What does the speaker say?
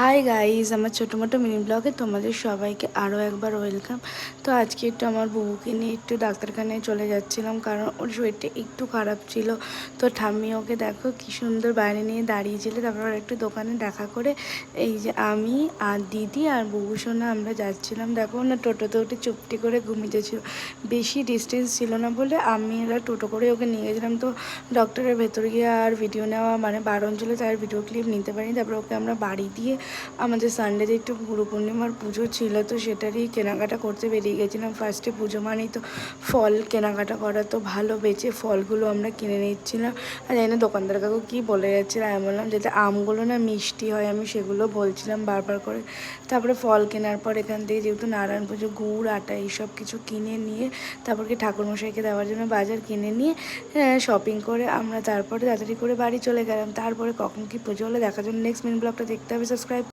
Hi guys, আমার ছোটো মোটো mini ব্লগে তোমাদের সবাইকে আরও একবার ওয়েলকাম। তো আজকে একটু আমার বুবুকে নিয়ে একটু ডাক্তারখানায় চলে যাচ্ছিলাম, কারণ ওর শরীরটা একটু খারাপ ছিল। তো ঠাম্মি ওকে দেখো কি সুন্দর বাইরে নিয়ে দাঁড়িয়েছিল। তারপর একটু দোকানে দেখা করে এই যে আমি আর দিদি আর বুবু সোনা আমরা যাচ্ছিলাম। দেখো না, টোটোতে উঠে চুপটি করে ঘুমিয়েছিল, বেশি ডিস্টেন্স ছিল না বলে আমি এরা টোটো করে ওকে নিয়ে গেছিলাম। তো ডক্টরের ভেতরে গিয়ে আর ভিডিও নেওয়া মানে বারণ ছিল, তার ভিডিও ক্লিপ নিতে পারিনি। তারপর ওকে আমরা বাড়ি দিয়ে আমাদের সানডেতে একটু গুরু পূর্ণিমার পুজো ছিল, তো সেটারই কেনাকাটা করতে বেরিয়ে গেছিলাম। ফার্স্টে পুজো মানেই তো ফল কেনাকাটা করা, তো ভালো বেচে ফলগুলো আমরা কিনে নিচ্ছিলাম। আর জানি না দোকানদার কাকু কী বলে যাচ্ছিলাম, আমি বললাম যাতে আমগুলো না মিষ্টি হয়, আমি সেগুলো বলছিলাম বারবার করে। তারপরে ফল কেনার পর এখান থেকে যেহেতু নারায়ণ পুজো গুড় আটা এইসব কিছু কিনে নিয়ে তারপর কি ঠাকুরমশাইকে দেওয়ার জন্য বাজার কিনে নিয়ে শপিং করে আমরা তারপরে তাড়াতাড়ি করে বাড়ি চলে গেলাম। তারপরে কখন কি পুজো হলে দেখার জন্য নেক্সট মিনি ব্লগটা দেখতে হবে। সাবস্ক্রাইব